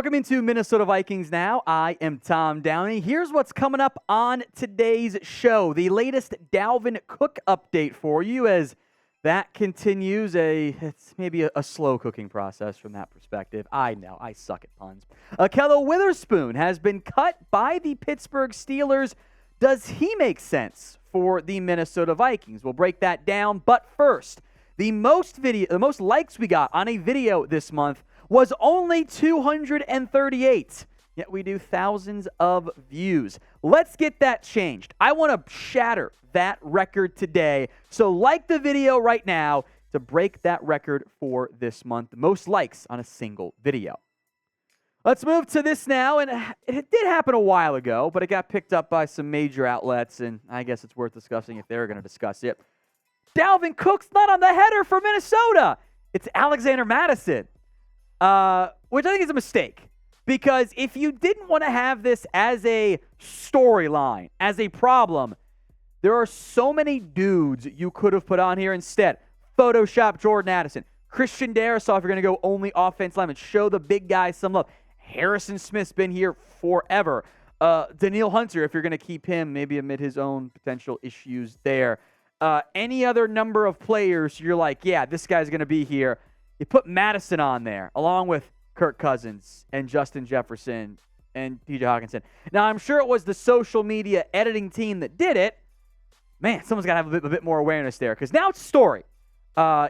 Welcome into Minnesota Vikings Now. I am Tom Downey. Here's what's coming up on today's show. The latest Dalvin Cook update for you as that continues. It's maybe a slow cooking process from that perspective. I know, I suck at puns. Ahkello Witherspoon has been cut by the Pittsburgh Steelers. Does he make sense for the Minnesota Vikings? We'll break that down. But first, the most likes we got on a video this month was only 238. Yet we do thousands of views. Let's get that changed. I want to shatter that record today. So like the video right now to break that record for this month. The most likes on a single video. Let's move to this now. And it did happen a while ago, but it got picked up by some major outlets, and I guess it's worth discussing if they're going to discuss it. Dalvin Cook's not on the header for Minnesota. It's Alexander Mattison. Which I think is a mistake, because if you didn't want to have this as a storyline, as a problem, there are so many dudes you could have put on here instead. Photoshop Jordan Addison, Christian Darrisaw if you're going to go only offense lineman, show the big guys some love. Harrison Smith's been here forever. Daniil Hunter, if you're going to keep him, maybe amid his own potential issues there. Any other number of players, you're like, yeah, this guy's going to be here. You put Madison on there, along with Kirk Cousins and Justin Jefferson and TJ Hawkinson. Now, I'm sure it was the social media editing team that did it. Man, someone's got to have a bit more awareness there, because now it's a story.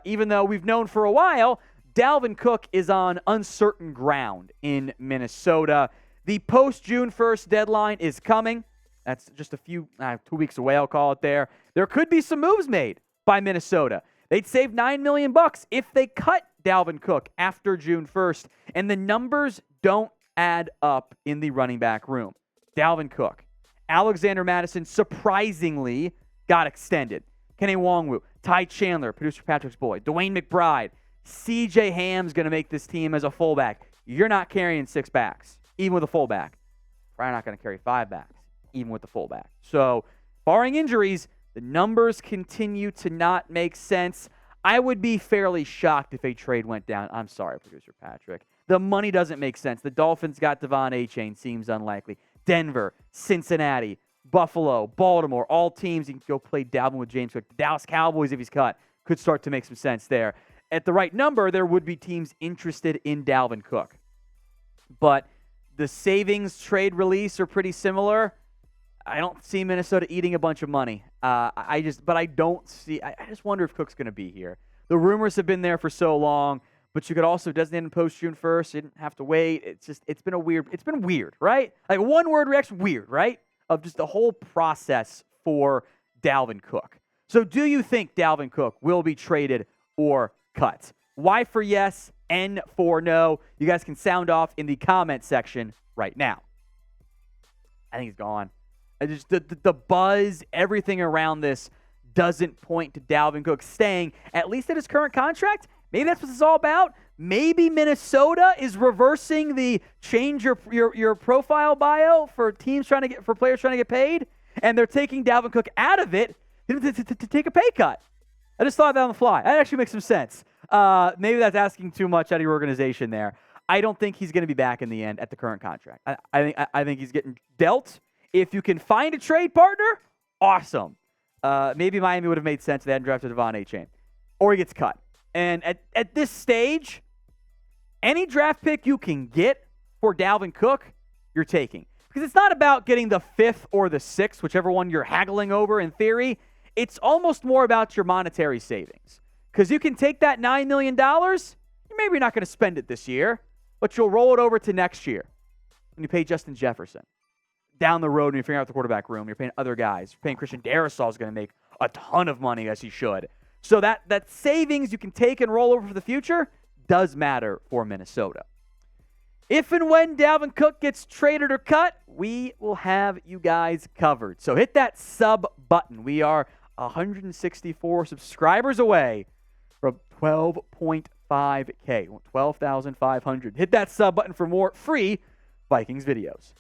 Even though we've known for a while, Dalvin Cook is on uncertain ground in Minnesota. The post-June 1st deadline is coming. That's just 2 weeks away, I'll call it there. There could be some moves made by Minnesota. They'd save $9 million if they cut Dalvin Cook after June 1st, and the numbers don't add up in the running back room. Dalvin Cook, Alexander Mattison surprisingly got extended. Kenny Nwangwu, Ty Chandler, producer Patrick's boy, Dwayne McBride, CJ Ham's going to make this team as a fullback. You're not carrying 6 backs, even with a fullback. Probably not going to carry 5 backs, even with the fullback. So, barring injuries, the numbers continue to not make sense. I would be fairly shocked if a trade went down. I'm sorry, producer Patrick. The money doesn't make sense. The Dolphins got Devon Achane. Seems unlikely. Denver, Cincinnati, Buffalo, Baltimore, all teams you can go play Dalvin with James Cook. The Dallas Cowboys, if he's cut, could start to make some sense there. At the right number, there would be teams interested in Dalvin Cook. But the savings trade release are pretty similar. I don't see Minnesota eating a bunch of money. I just wonder if Cook's going to be here. The rumors have been there for so long, but you could also designate him post June 1st. You didn't have to wait. It's been weird, right? Like one word reaction, weird, right? Of just the whole process for Dalvin Cook. So do you think Dalvin Cook will be traded or cut? Y for yes, N for no. You guys can sound off in the comment section right now. I think he's gone. Just the buzz, everything around this doesn't point to Dalvin Cook staying, at least at his current contract. Maybe that's what it's all about. Maybe Minnesota is reversing the change your profile bio for players trying to get paid, and they're taking Dalvin Cook out of it to take a pay cut. I just thought that on the fly. That actually makes some sense. Maybe that's asking too much out of your organization there. I don't think he's going to be back in the end at the current contract. I think he's getting dealt. If you can find a trade partner, awesome. Maybe Miami would have made sense if they hadn't drafted Devon Achane. Or he gets cut. And at this stage, any draft pick you can get for Dalvin Cook, you're taking. Because it's not about getting the 5th or the 6th, whichever one you're haggling over in theory. It's almost more about your monetary savings. Because you can take that $9 million, you're maybe not going to spend it this year, but you'll roll it over to next year when you pay Justin Jefferson. Down the road when you're figuring out the quarterback room, you're paying other guys. You're paying Christian Darrisaw is going to make a ton of money, as he should. So that savings you can take and roll over for the future does matter for Minnesota. If and when Dalvin Cook gets traded or cut, we will have you guys covered. So hit that sub button. We are 164 subscribers away from 12.5K, 12,500. Hit that sub button for more free Vikings videos.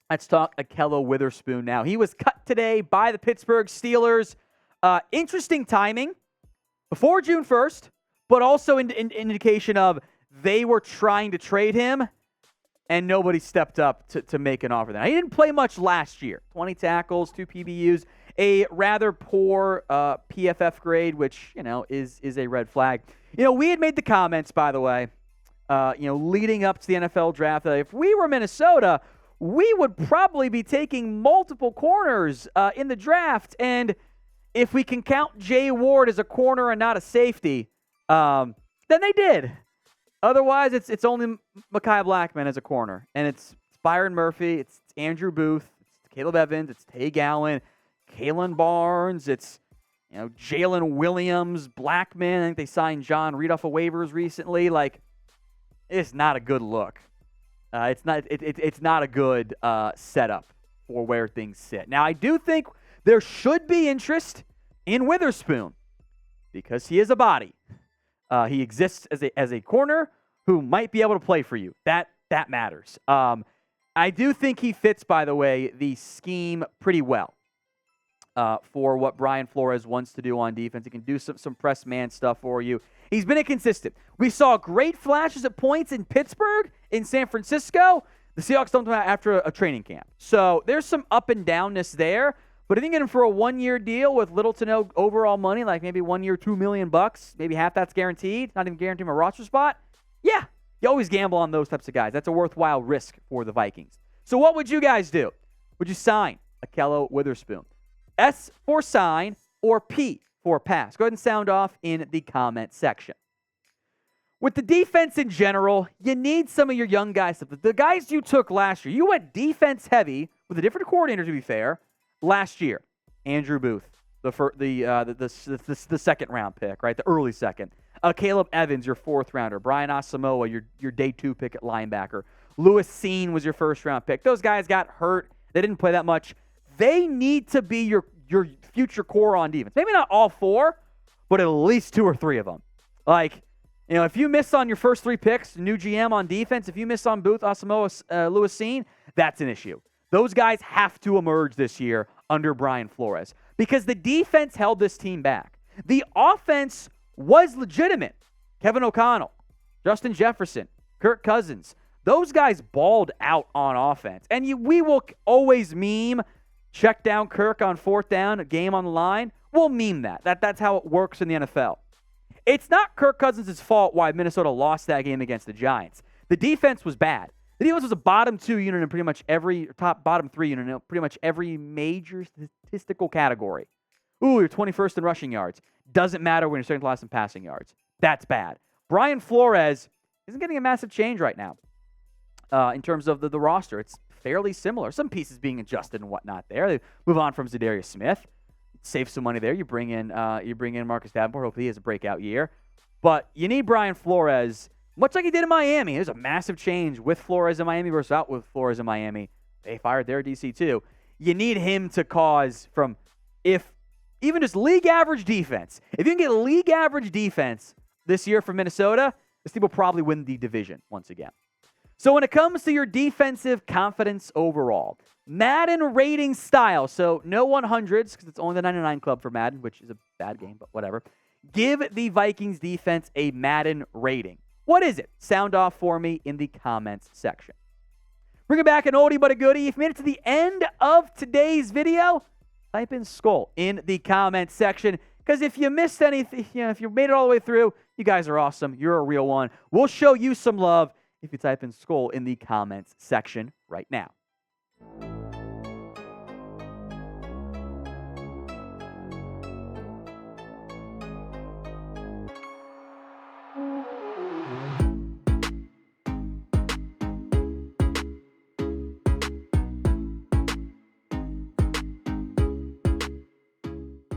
Let's talk Ahkello Witherspoon now. He was cut today by the Pittsburgh Steelers. Interesting timing before June 1st, but also an indication of they were trying to trade him and nobody stepped up to make an offer. Then he didn't play much last year. 20 tackles, 2 PBUs, a rather poor PFF grade, which is a red flag. We had made the comments, by the way, leading up to the NFL draft, that if we were Minnesota, we would probably be taking multiple corners in the draft. And if we can count Jay Ward as a corner and not a safety, then they did. Otherwise, it's only Mekhi Blackman as a corner. And it's Byron Murphy, it's Andrew Booth, it's Caleb Evans, it's Tay Gowan, Kalen Barnes, it's Jalen Williams, Blackman. I think they signed John Reed off of waivers recently. Like, it's not a good look. It's not a good setup for where things sit. Now, I do think there should be interest in Witherspoon because he is a body. He exists as a corner who might be able to play for you. That matters. I do think he fits, by the way, the scheme pretty well for what Brian Flores wants to do on defense. He can do some press man stuff for you. He's been inconsistent. We saw great flashes at points in Pittsburgh, in San Francisco. The Seahawks don't come out after a training camp. So there's some up and downness there. But if you get him for a 1-year deal with little to no overall money, like maybe 1 year, $2 million, maybe half that's guaranteed, not even guaranteeing him a roster spot, yeah, you always gamble on those types of guys. That's a worthwhile risk for the Vikings. So what would you guys do? Would you sign Ahkello Witherspoon? S for sign or P for pass? Go ahead and sound off in the comment section. With the defense in general, you need some of your young guys. The guys you took last year, you went defense heavy with a different coordinator, to be fair, last year. Andrew Booth, the second round pick, right? The early second. Caleb Evans, your 4th rounder. Brian Asamoah, your day 2 pick at linebacker. Lewis Seen was your 1st round pick. Those guys got hurt. They didn't play that much. They need to be your future core on defense. Maybe not all 4, but at least 2 or 3 of them. Like, if you miss on your first 3 picks, new GM on defense, if you miss on Booth, Asamoah, Lewis Seen, that's an issue. Those guys have to emerge this year under Brian Flores because the defense held this team back. The offense was legitimate. Kevin O'Connell, Justin Jefferson, Kirk Cousins, those guys balled out on offense. And we will always meme check down Kirk on 4th down, a game on the line. We'll meme that. That's how it works in the NFL. It's not Kirk Cousins' fault why Minnesota lost that game against the Giants. The defense was bad. The defense was a bottom 2 unit in pretty much every bottom 3 unit in pretty much every major statistical category. Ooh, you're 21st in rushing yards. Doesn't matter when you're second to last in passing yards. That's bad. Brian Flores isn't getting a massive change right now in terms of the roster. It's fairly similar. Some pieces being adjusted and whatnot there. They move on from Zadarius Smith. Save some money there. You bring in Marcus Davenport. Hopefully he has a breakout year. But you need Brian Flores, much like he did in Miami. There's a massive change with Flores in Miami versus out with Flores in Miami. They fired their DC too. You need him to cause from, if even just league average defense. If you can get league average defense this year for Minnesota, this team will probably win the division once again. So when it comes to your defensive confidence overall, Madden rating style, so no 100s because it's only the 99 club for Madden, which is a bad game, but whatever. Give the Vikings defense a Madden rating. What is it? Sound off for me in the comments section. Bring it back an oldie but a goodie. If you made it to the end of today's video, type in Skull in the comments section. Because if you missed anything, if you made it all the way through, you guys are awesome. You're a real one. We'll show you some love if you type in Skull in the comments section right now.